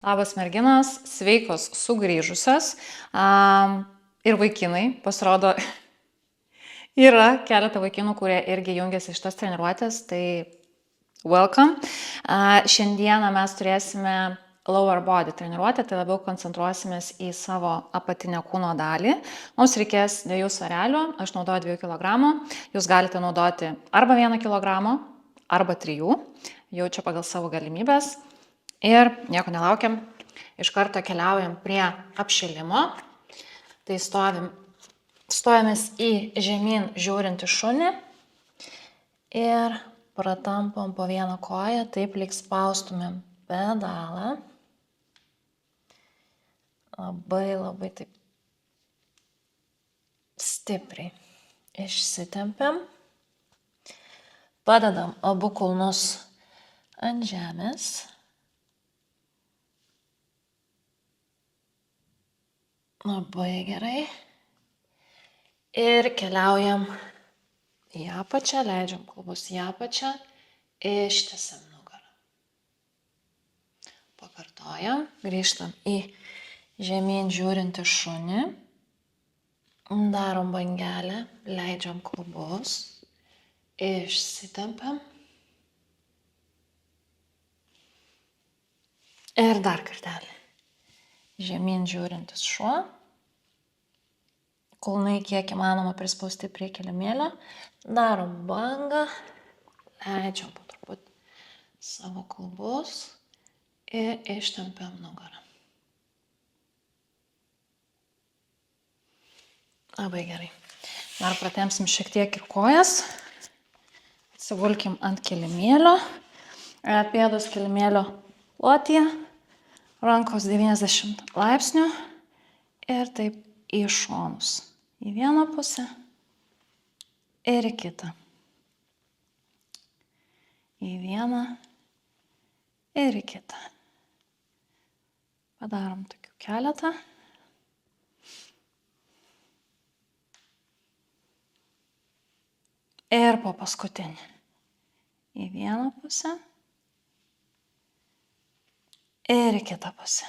Labas merginos, sveikos sugrįžusios. Ir vaikinai, pasirodo, yra keletą vaikinų, kurie irgi jungiasi iš tas treniruotės, tai welcome. Šiandieną mes turėsime lower body treniruotę, tai labiau koncentruosimės į savo apatinę kūno dalį. Mums reikės 2 svarelių, aš naudoju 2 kg, jūs galite naudoti arba 1 kg, arba 3, jau čia pagal savo galimybės. Ir nieko nelaukiam, iš karto keliaujam prie apšilimo. Tai stojamės į žemyn žiūrintį šunį ir pratampom po vieną koją, taip lyg spaustumėm pedalą. Labai taip stipriai išsitempiam. Padedam abu kulnus ant žemės. Labai gerai. Ir keliaujam į apačią, leidžiam klubus į apačią, ištiesiam nugarą. Pakartojam, grįžtam į žemyn žiūrintį šunį. Darom bangelę, leidžiam klubus, išsitempiam. Ir dar kartelį. Žemyn žiūrintis šuo. Kulnai kiek įmanoma prispausti prie kilimėlio. Darom bangą. Leidžiam po truputį savo klubus. Ir ištempiam nugarą. Labai gerai. Dar pratempsim šiek tiek ir kojas. Atsigulkim ant kilimėlio. Pėdos kilimėlio plotyje. Rankos 90 laipsnių ir taip į šonus. Į vieną pusę ir į kitą. Į vieną ir į kitą. Padarom tokių keletą. Ir po paskutinį. Į vieną pusę. Ir į kitą pusę.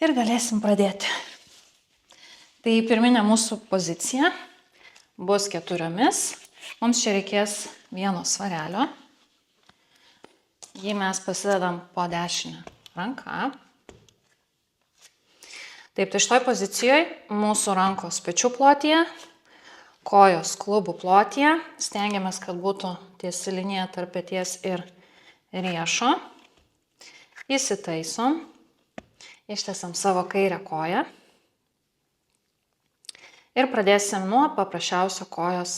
Ir galėsim pradėti. Tai pirminė mūsų pozicija bus 4. Mums čia reikės 1 svarelio. Jį mes pasidedam po dešinę ranką. Taip, tai šitoj pozicijoje mūsų rankos pečių plotyje, kojos klubų plotyje. Stengiamės, kad būtų tiesi linija tarp peties ir riešo. Įsitaisom, ištiesiam savo kairę koją ir pradėsim nuo paprasčiausio kojos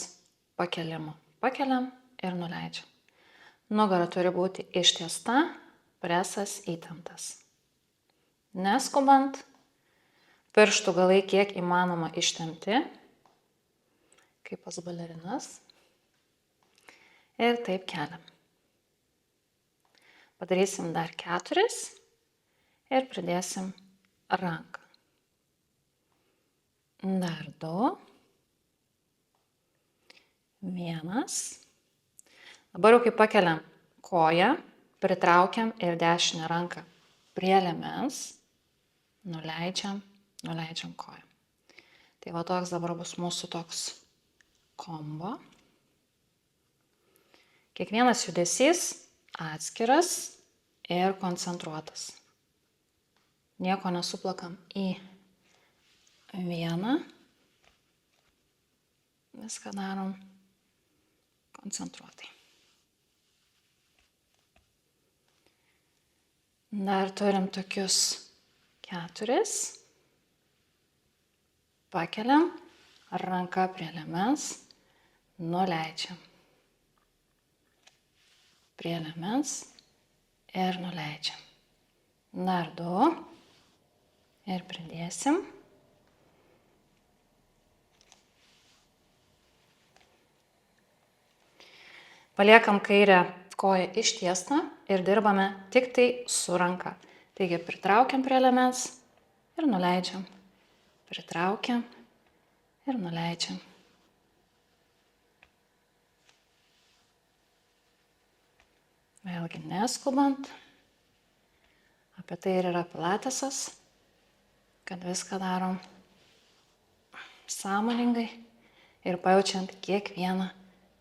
pakelimo. Pakeliam ir nuleidžiam. Nugara turi būti ištiesta, presas įtemptas. Neskubant, pirštų galai kiek įmanoma ištempti, kaip pas balerinas. Ir taip keliam. Padarysim dar 4 ir pridėsim ranką. Dar 2. 1. Dabar jau kai pakeliam koją, pritraukiam ir dešinę ranką prie liemens, nuleidžiam koją. Tai va toks dabar bus mūsų toks kombo. Kiekvienas judesys atskiras ir koncentruotas. Nieko nesuplakam į vieną. Viską darom koncentruotai. Dar turim tokius 4. Pakeliam, ranka prie liemens, nuleidžiam. Prie liemens ir nuleidžiam. Dar 2 ir pridėsim. Paliekam kairę koją ištiestą ir dirbame tik tai su ranka. Taigi pritraukiam prie liemens ir nuleidžiam. Pritraukiam ir nuleidžiam. Vėlgi neskubant. Apie tai ir yra pilatesas, kad viską darom sąmoningai ir pajaučiant kiekvieną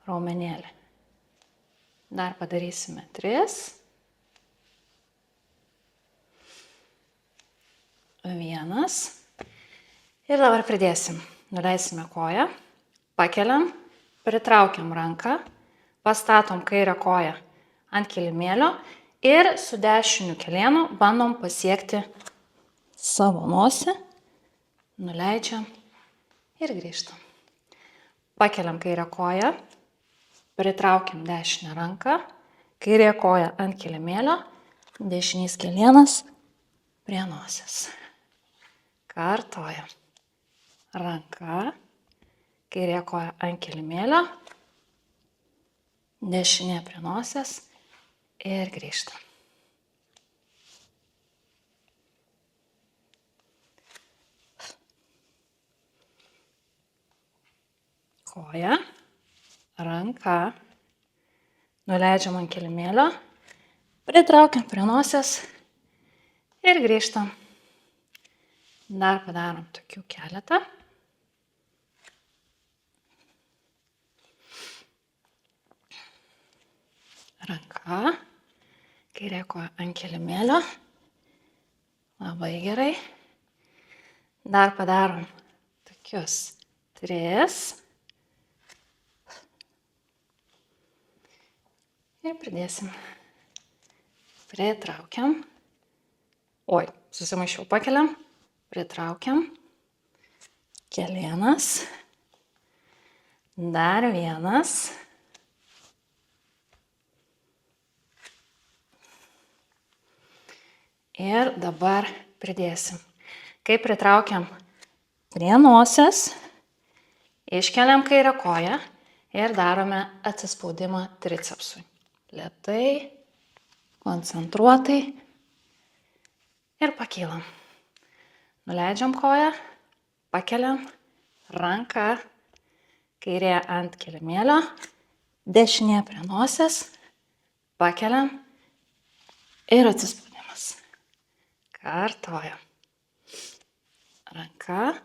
raumenėlį. Dar padarysime 3. 1. Ir dabar pridėsim. Nuleisime koją, pakeliam, pritraukiam ranką, pastatom kairę koją ant kilimėlio ir su dešiniu kelienu bandom pasiekti savo nosį, nuleidžiam ir grįžtam. Pakeliam kairę koją, pritraukiam dešinę ranką, kairė koja ant kilimėlio, dešinys kelienas prie nosies. Kartojam. Ranka, kairė koja ant kilimėlio, dešinė prie nosies ir grįžtam. Koja, ranka, nuleidžiam ant kilimėlio, pritraukiam prie nosies ir grįžtam. Dar padarom tokių keletą. Ranka, kairė koja ant kilimėlio. Labai gerai. Dar padarom tokius 3. Ir pridėsim. Pritraukiam. Oi, susimaišiau, pakeliam. Pritraukiam. Kelienas. Dar 1. Ir dabar pridėsim. Kai pritraukiam prie nosies, iškeliam kairę koją ir darome atsispaudimą tricepsui. Lėtai, koncentruotai ir pakylam. Nuleidžiam koją, pakeliam, ranką, kairė ant kilimėlio, dešinė prie nosies, pakeliam ir atsispaudimas. Kartojam. Ranka,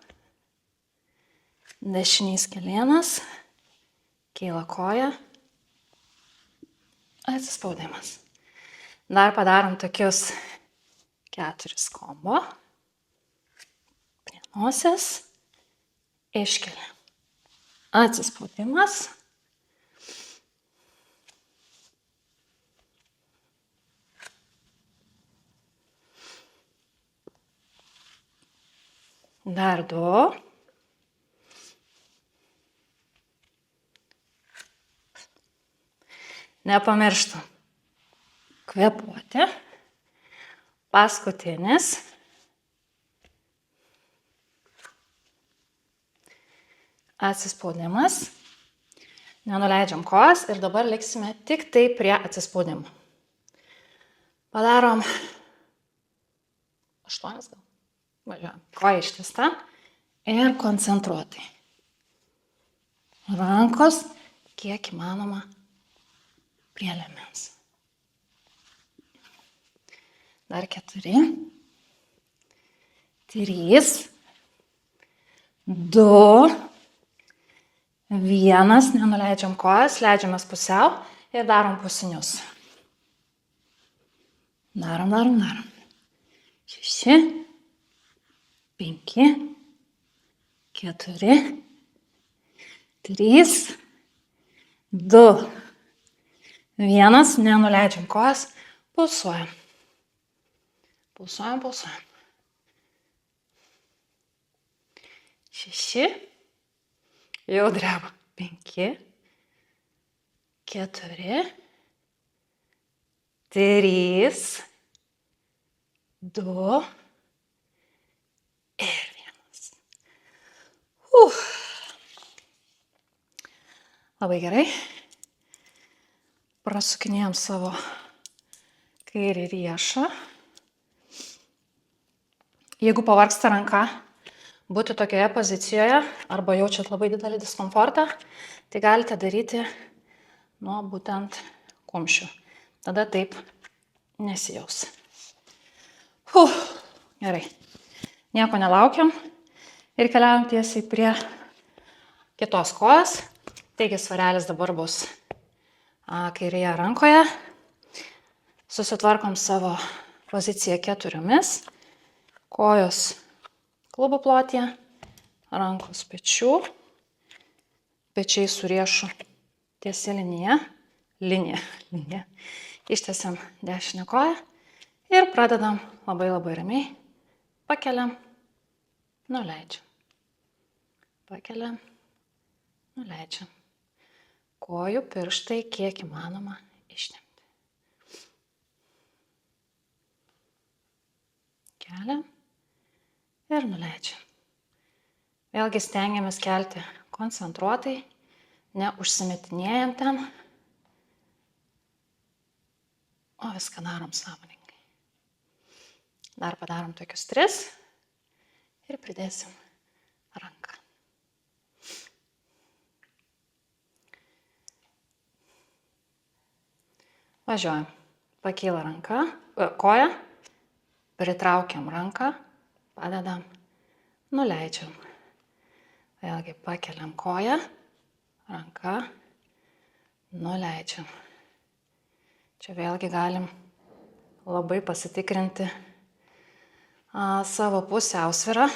dešinys kelienas, kyla koja, atsispaudimas. Dar padarom tokius 4 kombo. Prie nosies, iškeliam. Atsispaudimas. Dar 2. Nepamirštam kvėpuoti. Paskutinis. Atsispaudimas. Nenuleidžiam kojas ir dabar liksime tik tai prie atsispaudimo. Padarom 8 gal. Važiuojam. Koja ištiesta ir koncentruotai. Rankos kiek įmanoma prie liemens. Dar 4. 3. 2. 1. Nenuleidžiam kojas, leidžiamės pusiau ir darom pusinius. Darom. 6. 5, 4, 3, 2, 1, nenuleidžiam kojas, pulsuojam. Pulsuojam. 6, jau dreba. 5, 4, 3, 2, ir 1. Labai gerai. Prasukinėjom savo kairį riešą. Jeigu pavargsta ranka būti tokioje pozicijoje arba jaučiat labai didelį diskomfortą, tai galite daryti nuo būtent kumščių. Tada taip nesijaus. Gerai. Nieko nelaukiam ir keliaujam tiesiai prie kitos kojos. Taigi svarelis dabar bus kairėje rankoje. Susitvarkom savo poziciją 4. Kojos klubų plotyje, rankos pečių, pečiai su riešu tiesia linija. Ištiesiam dešinę koją ir pradedam labai ramiai. Pakeliam, nuleidžiam. Pakeliam, nuleidžiam. Kojų pirštai kiek įmanoma ištempti. Keliam ir nuleidžiam. Vėlgi stengiamės kelti koncentruotai, neužsimetinėjam ten, o viską darom sąmoningai. Dar padarom tokius 3 ir pridėsim ranką. Važiuojam. Pakyla ranka, koja, pritraukiam ranką, padedam, nuleidžiam. Vėlgi pakeliam koją, ranka, nuleidžiam. Čia vėlgi galim labai pasitikrinti savo pusiausvyrą.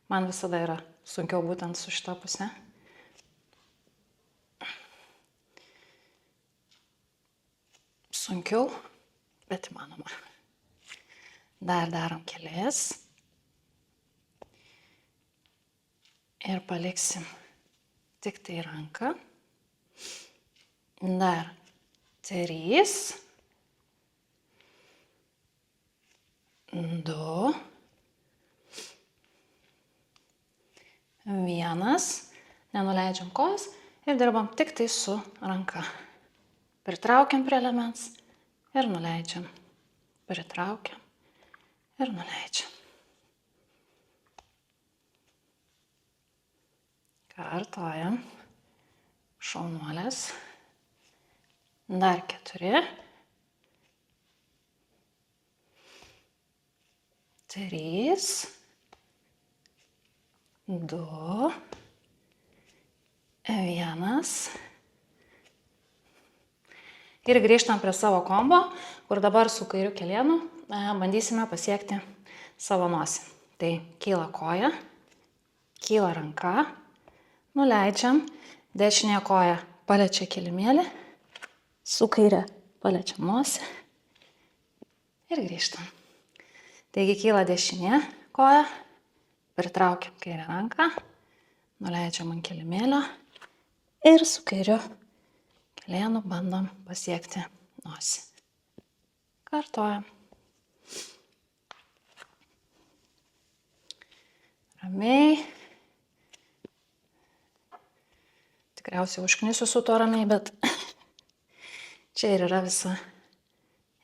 Man visada yra sunkiau būtent su šita puse. Sunkiau, bet įmanoma. Dar darom kelis. Ir paliksim tik tai ranką. Dar 3, 2, 1. Nenuleidžiam kojos ir dirbam tik tai su ranka. Pritraukiam prie liemens ir nuleidžiam. Pritraukiam ir nuleidžiam. Kartojam. Šaunuolės. Dar 4, 3, 2, 1. Ir grįžtam prie savo kombo, kur dabar su kairiu kelienu bandysime pasiekti savo nosį. Tai kyla koja, kyla ranka, nuleidžiam, dešinė koja paliečia kilimėlį, su kaire paliečiam nosį ir grįžtam. Taigi kyla dešinė koja, pritraukiam kairę ranką, nuleidžiam ant kilimėlio ir su kairiu kelienu bandom pasiekti nosį. Kartojam. Ramiai. Tikriausiai užknisiu su to ramiai, bet čia ir yra visa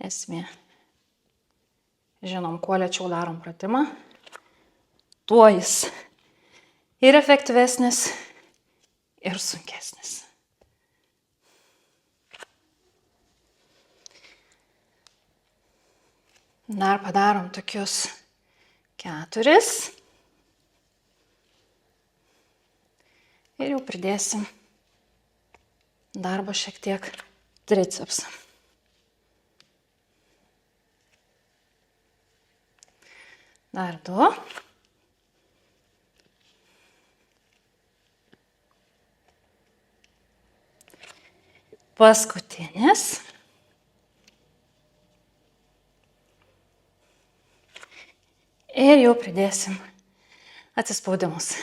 esmė. Žinom, kuo lėčiau darom pratimą, tuo jis ir efektyvesnis, ir sunkesnis. Dar padarom tokius 4. Ir jau pridėsim darbo šiek tiek tricepsą. Dar 2. Paskutinis. Ir jau pridėsim atsispaudimus.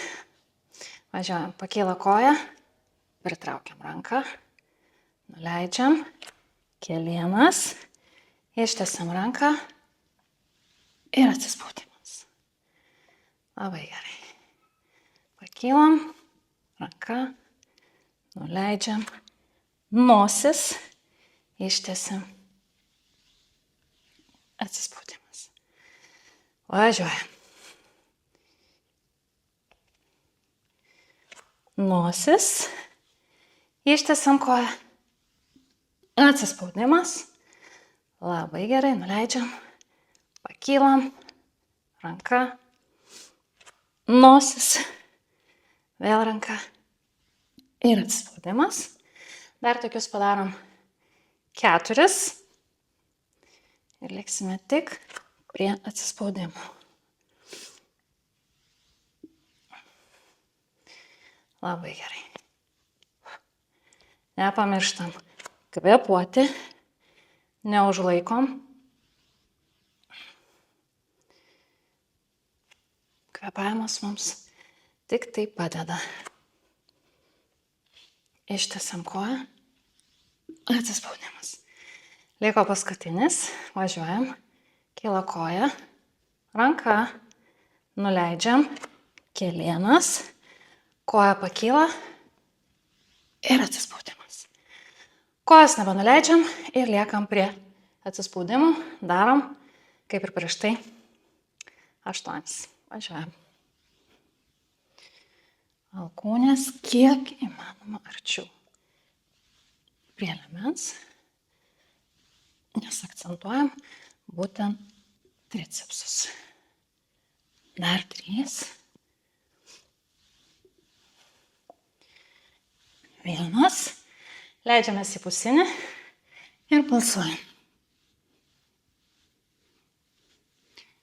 Važiuojam, pakyla koja, pritraukiam ranką, nuleidžiam, kelienas, ištiesiam ranką ir atsispaudimas. Labai gerai. Pakylam, ranka, nuleidžiam, nosis, ištiesiam, atsispaudimas. Važiuojam. Nosis, ištiesiam koją, atsispaudimas, labai gerai, nuleidžiam, Pakylam, ranka, nosis, vėl ranka ir atsispaudimas. Dar tokius padarom 4 ir liksime tik prie atsispaudimo. Labai gerai. Nepamirštam kvėpuoti, neužlaikom. Kvėpavimas mums tik tai padeda. Ištiesiam koją, atsispaudimas. Liko paskutinis, važiuojam, kyla koja, ranka, nuleidžiam, kelienas, koja pakyla ir atsispaudimas. Kojas nebenuleidžiam ir liekam prie atsispaudimų, darom, kaip ir prieš tai, 8. Važiuojam. Alkūnės kiek įmanoma arčiau prie liemens, nes akcentuojam būtent tricepsus. Dar 3. 1. Leidžiamės į pusinį ir pulsuojam.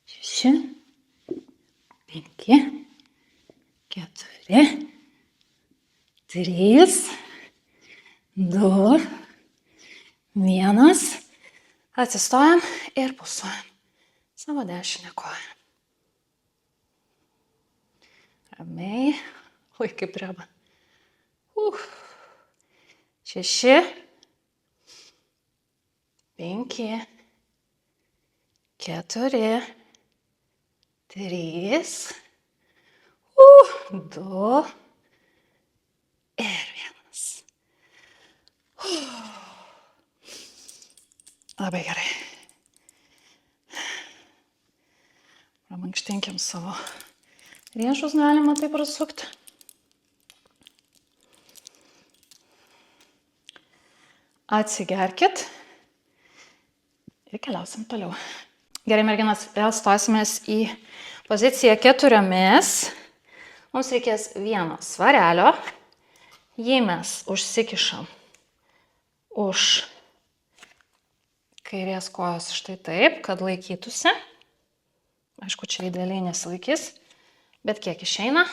6, 5, 4, 3, 2, 1. Atsistojam ir pulsuojam savo dešinę koją. Ramiai. Oi, kaip dreba. 6, 5, 4, 3, 2 ir 1. Labai gerai. Pramankštinkim savo riešus, galima taip prasukti. Atsigerkit ir keliausim toliau. Gerai, merginas, vėl stosimės į poziciją 4. Mums reikės 1 svarelio. Jį mes užsikišam už kairės kojos štai taip, kad laikytųsi. Aišku, čia idealiai nesilaikys, bet kiek išeina.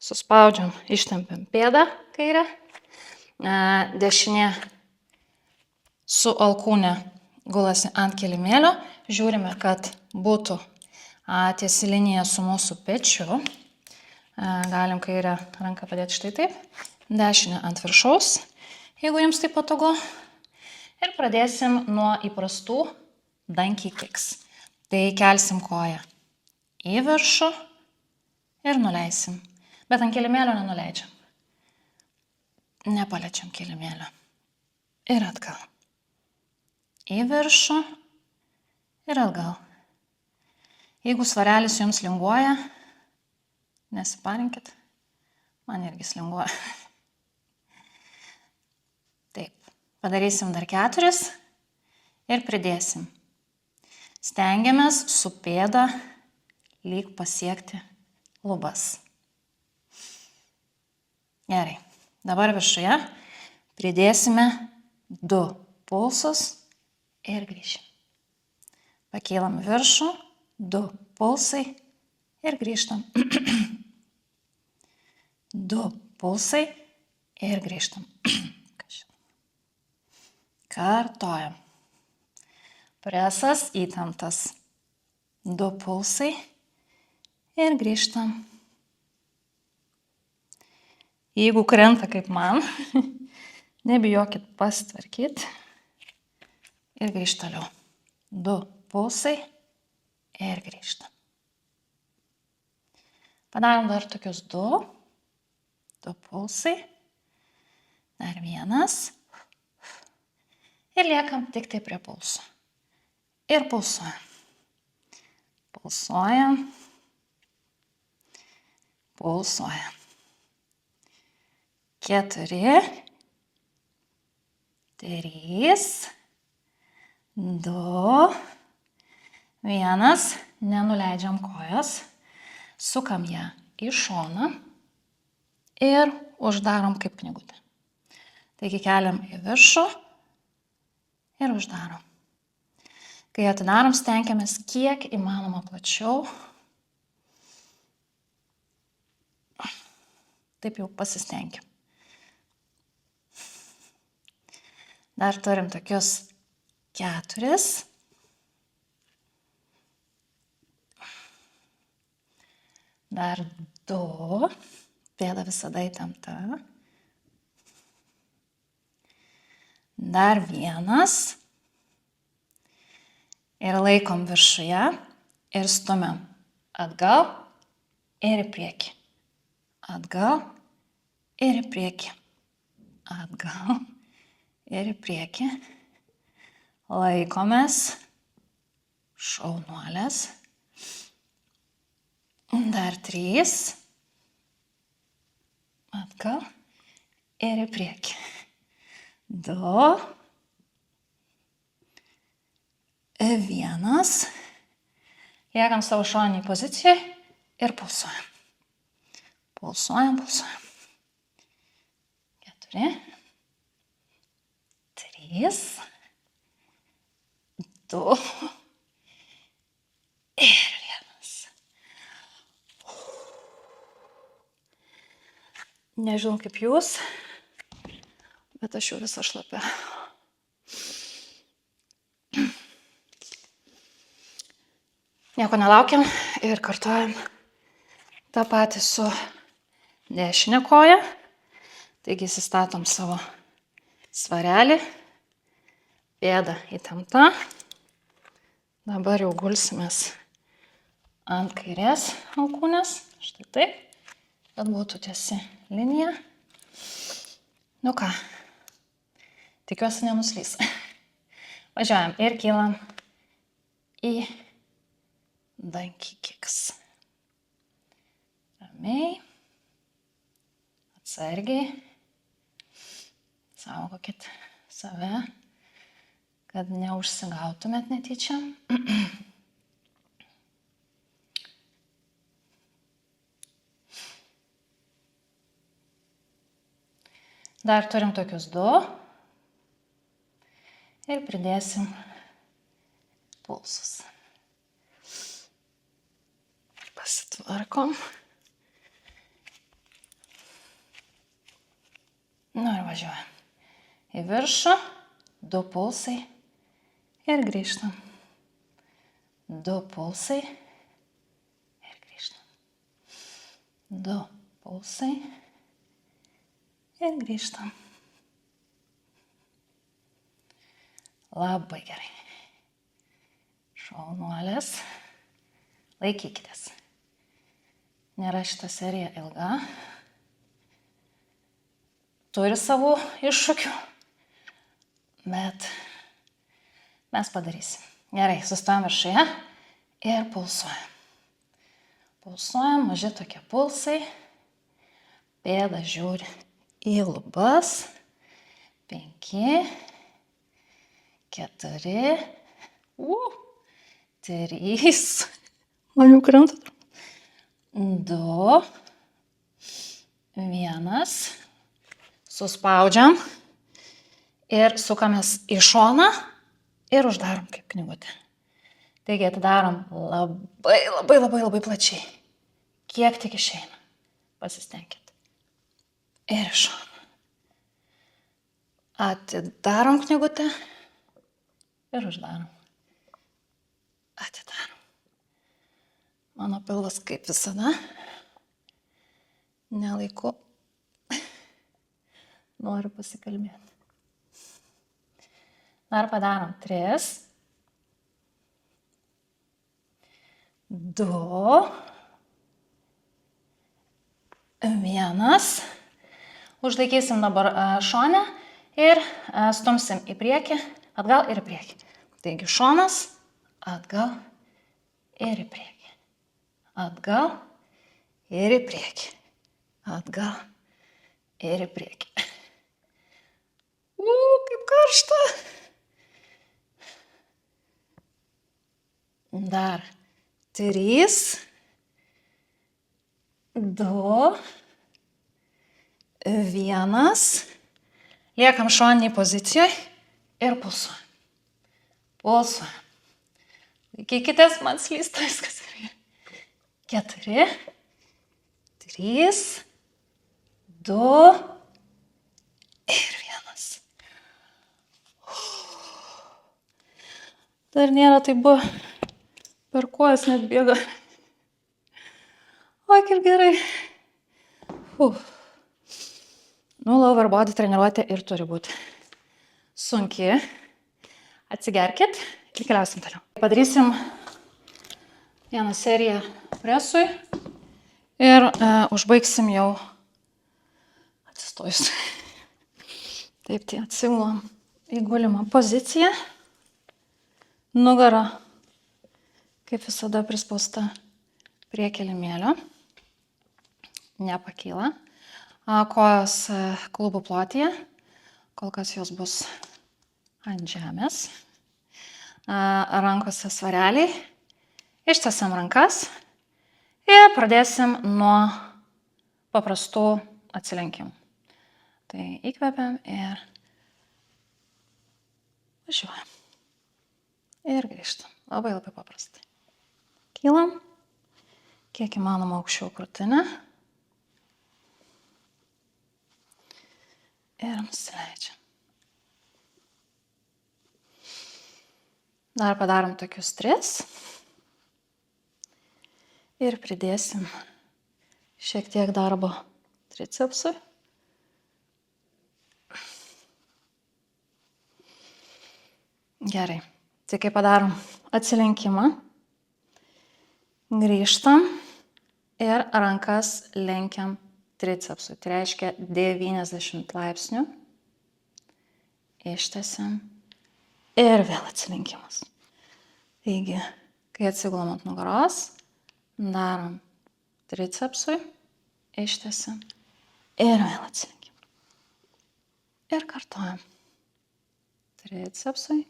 Suspaudžiam, ištempiam pėdą kairę. Dešinė su alkūne gulasi ant kilimėlio. Žiūrime, kad būtų tiesi linija su mūsų pečiu. Galim kairę ranką padėti štai taip. Dešinę ant viršaus, jeigu jums tai patogu. Ir pradėsim nuo įprastų donkey kicks. Tai kelsim koją į viršų ir nuleisim. Bet ant kilimėlio nenuleidžiam. Nepaliečiam kilimėlio. Ir atgal. Į viršų ir atgal. Jeigu svarelis jums linguoja, nesiparinkit, man irgi linguoja. Taip, padarysim dar 4 ir pridėsim. Stengiamės su pėda lyg pasiekti lubas. Gerai, dabar viršuje pridėsime 2 pulsus ir grįžim. Pakylam viršų, 2 pulsai ir grįžtam. 2 pulsai ir grįžtam. Kartojam. Presas įtemptas. 2 pulsai ir grįžtam. Jeigu krenta kaip man, nebijokit pasitvarkyti ir grįžt toliau. 2 pulsai ir grįžtam. Padarom dar tokius 2 pulsai, dar 1 ir liekam tik tai prie pulso. Ir pulsuojam. Pulsuojam. Pulsuojam. 4, 3, 2, Vienas, nenuleidžiam kojas, sukam ją į šoną ir uždarom kaip knygutę. Taigi keliam į viršų ir uždarom. Kai atidarom, stengiamės kiek įmanoma plačiau. Taip jau pasistengiam. Dar turim tokius 4. Dar 2. Pėda visada įtempta. Dar 1. Ir laikom viršuje ir stumiam atgal ir į priekį. Atgal ir į priekį. Atgal ir į priekį. Laikomės. Šaunuolės. Dar 3. Atgal ir į priekį. 2. 1. Liekam savo šoniniai pozicijai ir pulsuojam. Pulsuojam. 4. 3. 2. Ir 1. Nežinau kaip jūs, bet aš jau visą šlapę. Nieko nelaukiam ir kartuojam tą patį su dešinė koja. Taigi įsistatom savo svarelį, pėda įtempta. Dabar jau gulsimės ant kairės alkūnės, štai taip, kad būtų tiesi linija. Nu ką, tikiuosi nenuslys. Važiuojam ir kylam į dankikiks. Ramiai, atsargiai, saugokit save, kad neužsigautumėt netyčia. Dar turim tokius 2 ir pridėsim pulsus. Pasitvarkom. Nu ir važiuojam. Į viršų, 2 pulsai ir grįžtam. 2 pulsai ir grįžtam. 2 pulsai ir grįžtam. Labai gerai. Šaunuolės. Laikykitės. Nėra šita serija ilga. Turi savų iššūkių, bet mes padarysim. Gerai, sustojam viršuje ir pulsuojam. Pulsuojam, maži tokie pulsai. Pėda žiūri į lubas. 5, 4, 3, man jau krenta. 2, 1, suspaudžiam ir sukamės į šoną ir uždarom kaip knygutę. Taigi atidarom labai plačiai, kiek tik išeina. Pasistengkit. Ir iš šono. Atidarom knygutę ir uždarom. Atidarom. Mano pilvas kaip visada. Nelaiku. Noriu pasikalbėti. Dar padarom 3, 2, 1. Užlaikysim dabar šonę ir stumsim į priekį, atgal ir į priekį. Taigi šonas, atgal ir į priekį. Atgal ir į priekį. Atgal ir į priekį. Kaip karšta. Dar 3, 2, 1. Liekam šoniniai pozicijoje ir pulsuojam. Pulsuojam. Laikykitės, man slysta viskas. 4, 3, 2 ir 1. Dar nėra tai buvo. Per kojas net bėga. O, kaip gerai. Lower body treniruotė ir turi būti sunki. Atsigerkit ir keliausim toliau. Padarysim vieną seriją presui ir užbaigsim jau atsistojus. Taip, tai atsigulam į gulimą poziciją. Nugara, kaip visada, prispausta prie kilimėlio. Nepakyla. Kojos klubų plotyje. Kol kas jos bus ant žemės. Rankose svareliai. Ištiesiam rankas ir pradėsim nuo paprastų atsilenkimų. Tai įkvepiam ir važiuojam. Ir grįžtam. Labai paprastai. Kylam, kiek įmanoma aukščiau krūtinę. Ir nusileidžiam. Dar padarom tokius 3. Ir pridėsim šiek tiek darbo tricepsui. Gerai. Tai kai padarom atsilenkimą, grįžtam ir rankas lenkiam tricepsui. Tai reiškia 90 laipsnių. Ištiesiam ir vėl atsilenkimas. Taigi, kai atsigulam ant nugaros, darom tricepsui, ištiesiam ir vėl atsilenkiam. Ir kartojam. Tricepsui.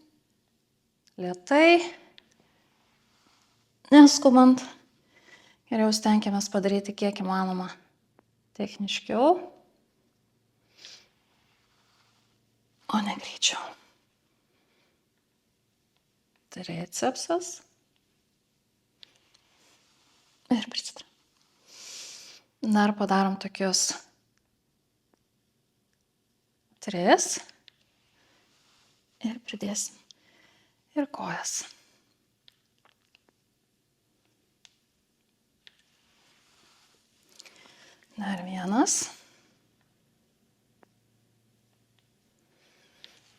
Lėtai, neskubant. Geriau stengiamės padaryti kiek įmanoma techniškiau, o ne greičiau. Tricepsas. Ir prisidram. Dar padarom tokius 3. Ir pridėsim. Ir kojas. Dar 1.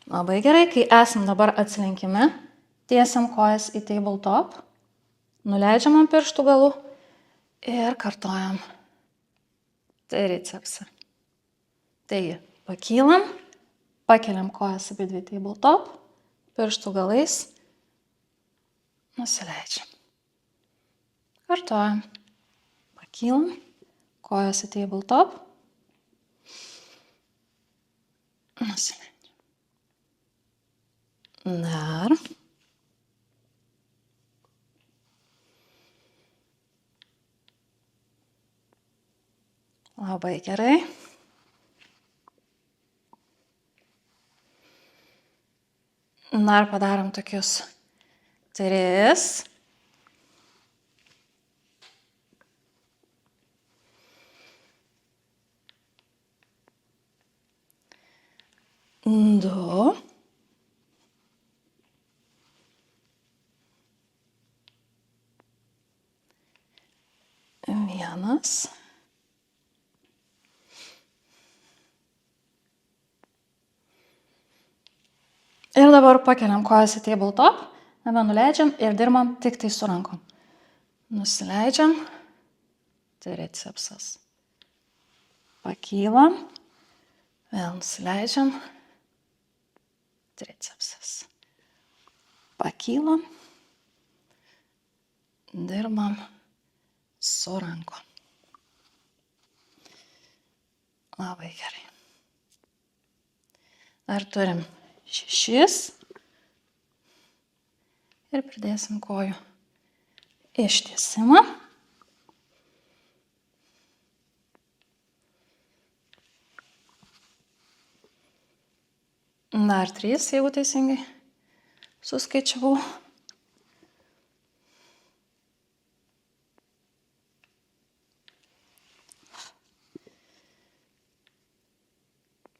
Labai gerai, kai esam dabar atsilenkime, tiesiam kojas į tabletop, nuleidžiam ant pirštų galų ir kartojam tricepsą. Taigi, pakylam, pakeliam kojas apie 2 tabletop, pirštų galais, nusileidžiam. Kartojam. Pakylam, kojas į tabletop, nusileidžiam. Dar. Labai gerai. Dar padarom tokius 3. Du. Vienas. Ir dabar pakeliam kojas į tabletop, nebenuleidžiam ir dirbam tik tai su rankom. Nusileidžiam, tricepsas. Pakylam, vėl nusileidžiam, tricepsas. Pakylam, dirbam su rankom. Labai gerai. Dar turim 6 ir pridėsim kojų ištiesimą. Dar 3, jeigu teisingai suskaičiavau.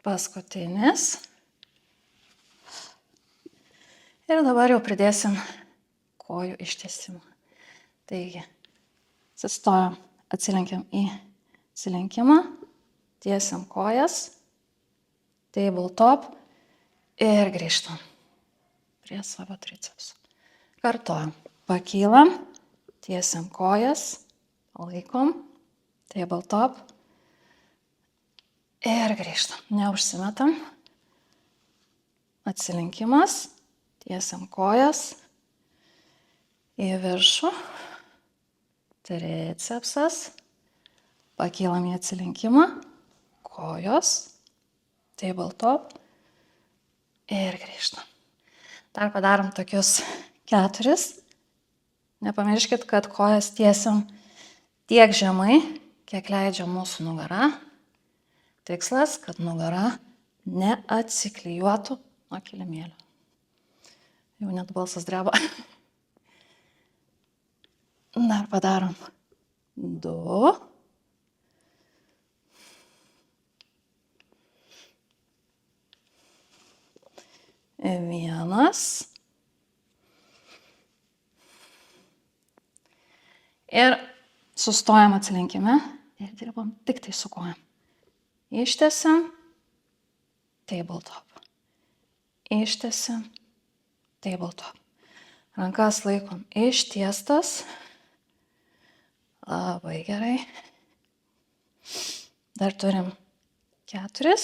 Paskutinis. Ir dabar jau pridėsim kojų ištiesimą. Taigi, atsistojam, atsilenkiam į atsilenkimą, tiesiam kojas, tabletop ir grįžtam prie savo tricepsų. Kartojam, pakylam, tiesiam kojas, laikom, tabletop ir grįžtam. Neužsimetam. Atsilenkimas, tiesiam kojas, į viršų, tricepsas, pakylam į atsilenkimą, kojos, tabletop ir grįžtam. Dar padarom tokius 4. Nepamirškit, kad kojas tiesiam tiek žemai, kiek leidžia mūsų nugara. Tikslas, kad nugara neatsiklijuotų nuo kilimėlio. Jau net balsas dreba. Dar padarom 2. Vienas. Ir sustojam atsilenkime ir dirbam tik tai su kojam. Ištiesiam, tabletop. Ištiesiam, tabletop. Rankas laikom ištiestas. Labai gerai. Dar turim 4.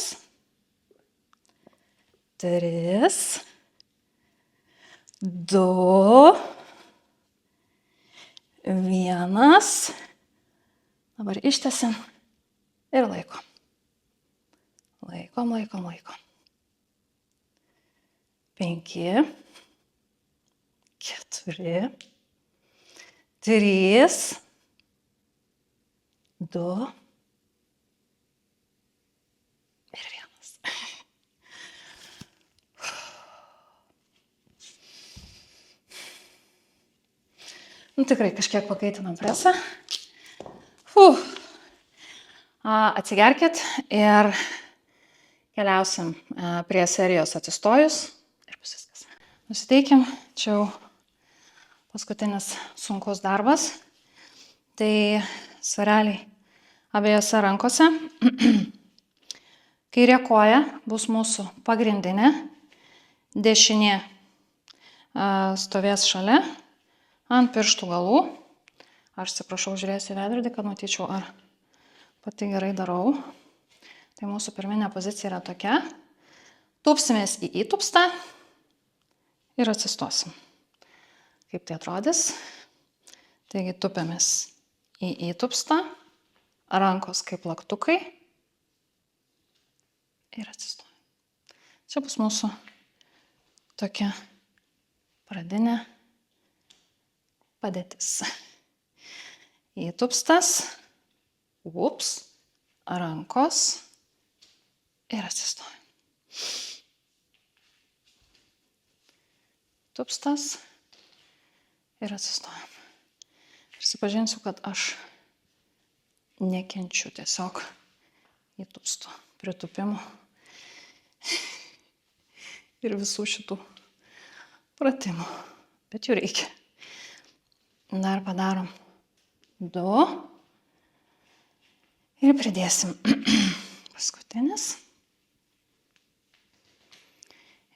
3, 2, 1. Dabar ištiesiam ir laikom. Laikom. 5, 4, 3, 2 ir 1. Tikrai kažkiek pakaitinam presą. Atsigerkit ir keliausim prie serijos atsistojus ir bus viskas. Nusiteikim, čia jau paskutinis sunkus darbas. Tai svareliai abiejose rankose. Kairė koja bus mūsų pagrindinė, dešinė stovės šalia, ant pirštų galų. Aš atsiprašau, žiūrėsiu į veidrodį, kad matyčiau, ar pati gerai darau. Tai mūsų pirminė pozicija yra tokia. Tupsimės į įtupstą ir atsistosim. Kaip tai atrodys? Taigi tupiamės į įtupstą, rankos kaip plaktukai ir atsistojam. Čia bus mūsų tokia pradinė padėtis. Įtupstas, rankos ir atsistojam. Įtupstas ir atsistojam. Prisipažinsiu, kad aš nekenčiu tiesiog įtupstų pritupimų ir visų šitų pratimų, bet jų reikia. Dar padarom 2 ir pridėsim paskutinis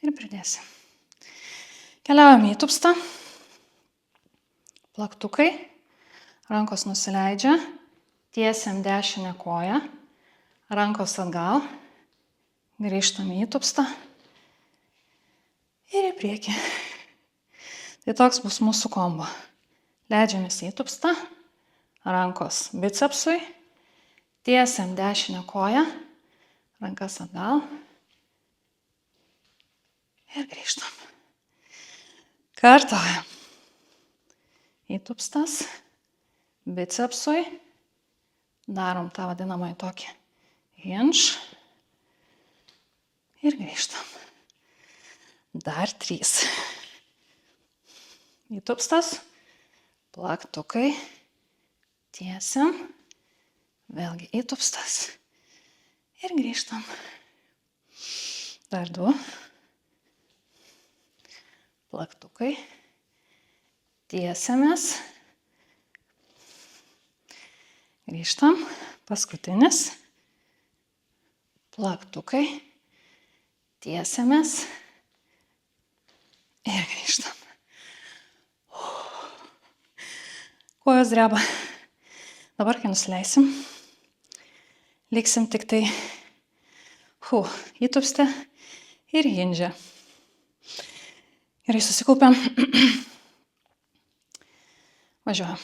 ir pridėsim. Keliaujam į įtupstą, plaktukai, rankos nusileidžia, tiesiam dešinę koją, rankos atgal, grįžtam į įtupstą ir į priekį. Tai toks bus mūsų kombo. Leidžiamės į įtupstą, rankos bicepsui, tiesiam dešinę koją, rankas atgal ir grįžtam. Kartojam. įtupstas, bicepsui, darom tą vadinamąjį tokį hinge ir grįžtam. Dar 3. Įtupstas, plaktukai, tiesiam, vėlgi įtupstas ir grįžtam. Dar 2. Plaktukai, tiesiamės, grįžtam, paskutinis, plaktukai, tiesiamės ir grįžtam. Kojos dreba. Dabar, kai nusileisim, liksim tik tai įtupste ir hinge. Gerai, susikaupiam. Važiuojam.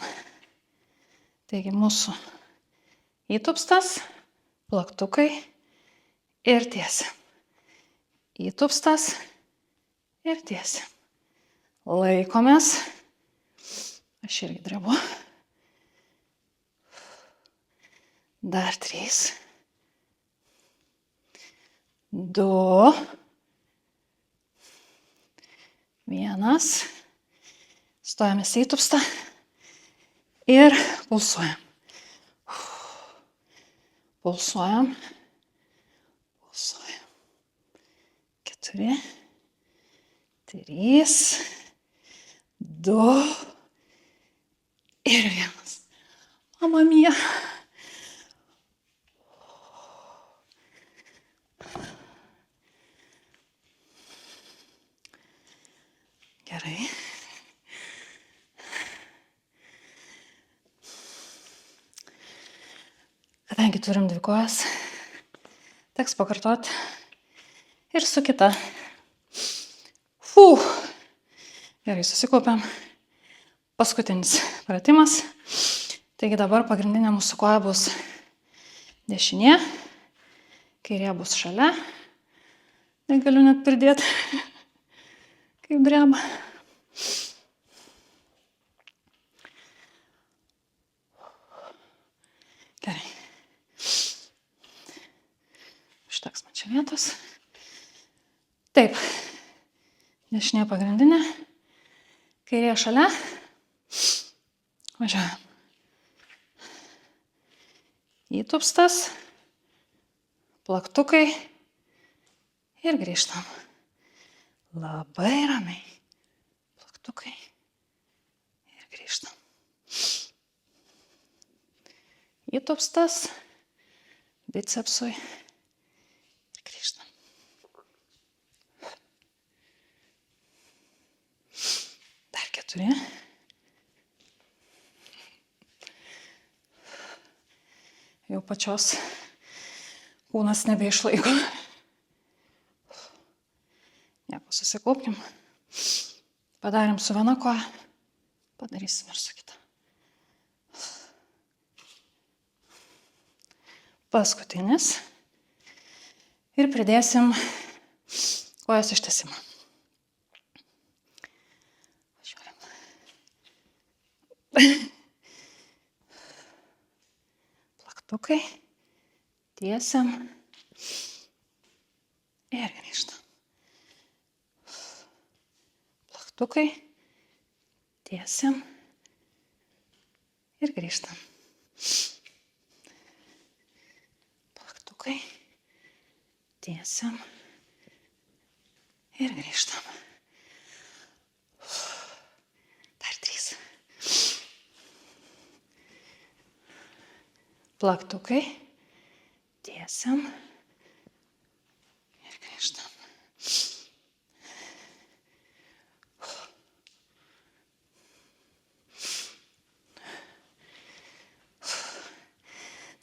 Taigi mūsų įtupstas, plaktukai ir tiesiam. Įtupstas ir tiesiam. Laikomės. Aš irgi drebu. Dar 3. 2. 1. Stojamės įtupstą ir pulsuojam. Pulsuojam. Pulsuojam. 4. 3. 2. Ir 1. Mama mia. Gerai. Kadangi turim 2 kojas, teks pakartoti ir su kita. Gerai, susikaupiam. Paskutinis pratimas. Taigi dabar pagrindinė mūsų koja bus dešinė, kairė bus šalia. Negaliu net pridėti, kaip dreba. Gerai. Užteks man čia vietos. Taip. Dešinė pagrindinė, kairė šalia. Važiuojam. Įtupstas, plaktukai ir grįžtam. Labai ramiai. Plaktukai ir grįžtam. Įtupstas, bicepsui ir grįžtam. Dar 4. Jau pačios kūnas nebeišlaiko. Nieko, susikaupkim. Padarėm su viena koja, padarysim ir su kita. Paskutinis. Ir pridėsim kojos ištiesimą. Važiuojam. Plaktukai, tiesiam ir grįžtam. Plaktukai, tiesiam ir grįžtam. Plaktukai, tiesiam ir grįžtam. Dar 3. Plaktukai, tiesiam ir grįžtam.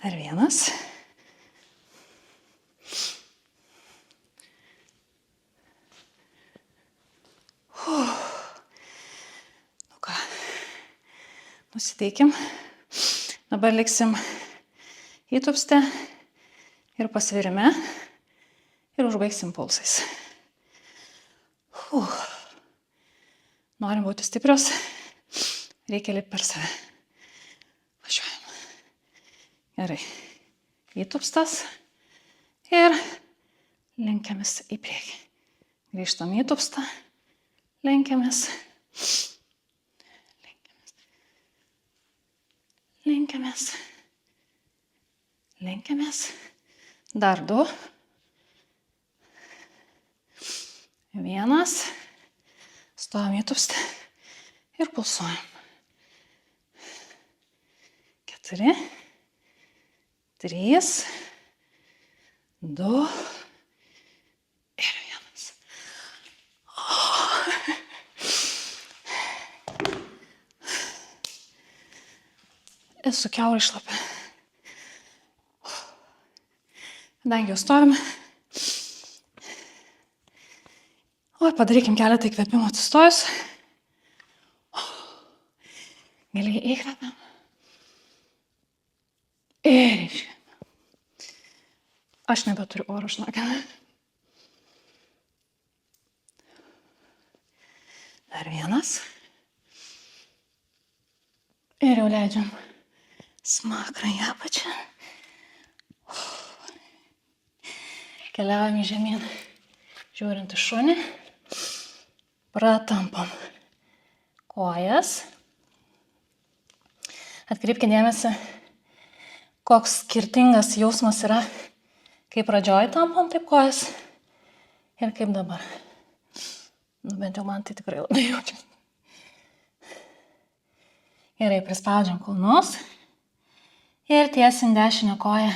Dar 1. Nu ką, nusiteikim. Dabar liksim įtupste ir pasvirime ir užbaigsim pulsais. Norim būti stiprios, Reikia lipti per save. Važiuojam. Gerai. Įtupstas. Ir lenkiamės į priekį. Grįžtam įtupstą. Lenkiamės. Lenkiamės. Lenkiamės. Dar 2. 1. Stovim įtupstą. Ir pulsuojam. 4. 3. 2. Ir 1. Esu kiaurai šlapia. Kadangi jau stovime. Padarykim keletą įkvėpimų atsistojus. Giliai įkvepiam. Ir iškvepiam. Aš nebeturiu oro šnakelį. Dar 1. Ir jau leidžiam smakrą į apačią. Keliaujam į žemyn, žiūrint į šunį. Pratampam kojas. Atkreipkite dėmesį, koks skirtingas jausmas yra, kai pradžioj tampam taip kojas ir kaip dabar. Bent jau man tai tikrai labai jaučiu. Gerai, prispaudžiam kulnus ir tiesim dešinę koją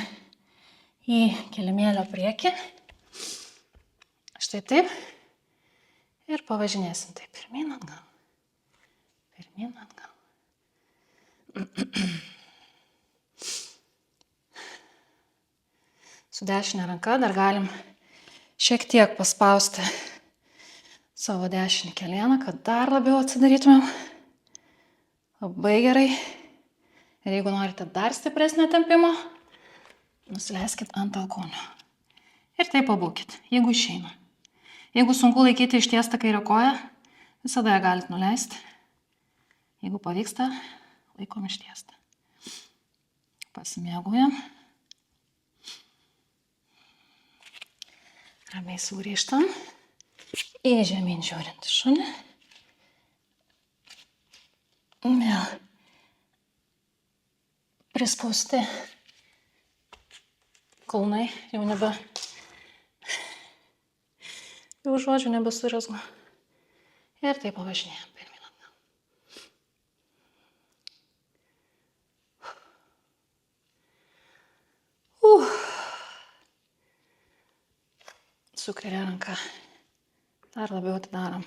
į kilimėlio priekį. Štai taip. Ir pavažinėsim taip. Pirmyn atgal. Pirmyn atgal. Su dešinė ranka dar galim šiek tiek paspausti savo dešinį kelieną, kad dar labiau atsidarytumėm. Labai gerai. Ir jeigu norite dar stipresnio tempimo, nusileiskit ant alkūnių. Ir taip pabūkit, jeigu išeina. Jeigu sunku laikyti ištiestą kairę koją, visada ją galite nuleisti. Jeigu pavyksta, laikom ištiestą. Pasimėgaujam. Ramiai sugrįžtam. Į žemyn žiūrint šunį. Vėl prispausti kulnai, jau nebe... Jau žodžių nebesurezgu. Ir taip pavažinėjam pirmyn atgal. Su kairė ranka dar labiau atidarom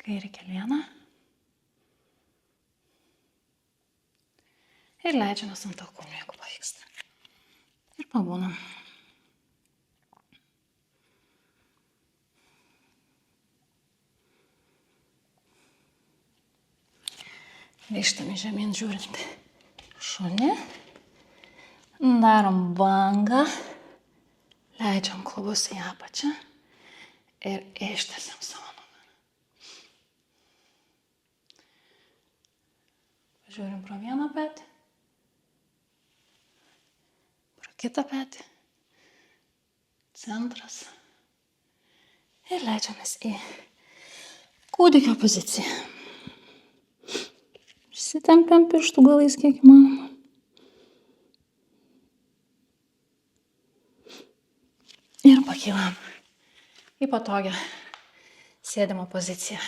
kairį kelieną. Ir leidžiamės ant alkūnių, jeigu pavyksta. Ir pabūnam. Grįžtam į žemyn žiūrint šunį. Darom bangą. Leidžiam klubus į apačią. Ir ištiesiam savo nugarą. Žiūrim pro vieną petį. Pro kitą petį. Centras. Ir leidžiamės į kūdikio poziciją. Išsitempiam pirštų galais kiek įmanoma. Ir pakylam į patogią sėdimo poziciją.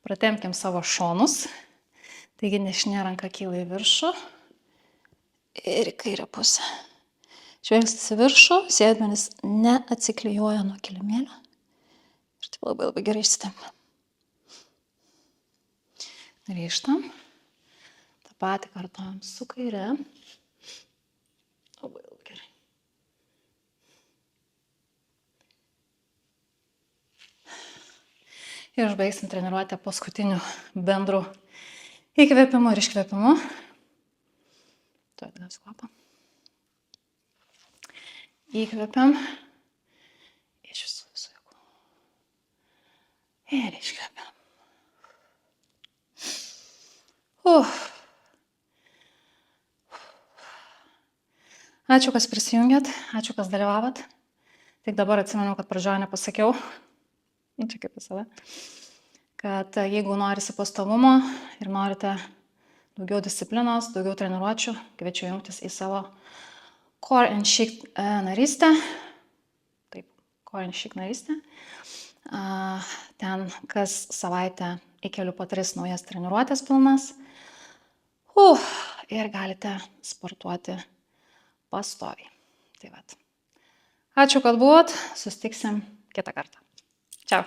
Pratempkim savo šonus. Taigi dešinė ranka kyla į viršų ir į kairę pusę. Žvelgstis į viršų, sėdmenis neatsiklijuoja nuo kilimėlio. Ir taip labai gerai išsitempia. Grįžtam. Ta patį kartojam su kaire. Labai gerai. Ir užbaigsim treniruotę paskutiniu bendru įkvėpimu ir iškvėpimu. Tuo atgavs kvapą. Įkvėpiam. Iš visų jėgų. Ir iškvepiam. Ačiū, kas prisijungėt, ačiū, kas dalyvavot. Tik dabar atsimenu, kad pradžioje nepasakiau, čia kaip į save, kad jeigu norisi pastovumo ir norite daugiau disciplinos, daugiau treniruočių, kviečiu jungtis į savo Core and Chic narystę. Taip, Core and Chic narystę. Ten kas savaitę įkeliu po 3 naujas treniruotės pilnas. Ir galite sportuoti pastoviai. Tai vat. Ačiū, kad buvot. Susitiksim kitą kartą. Čiau.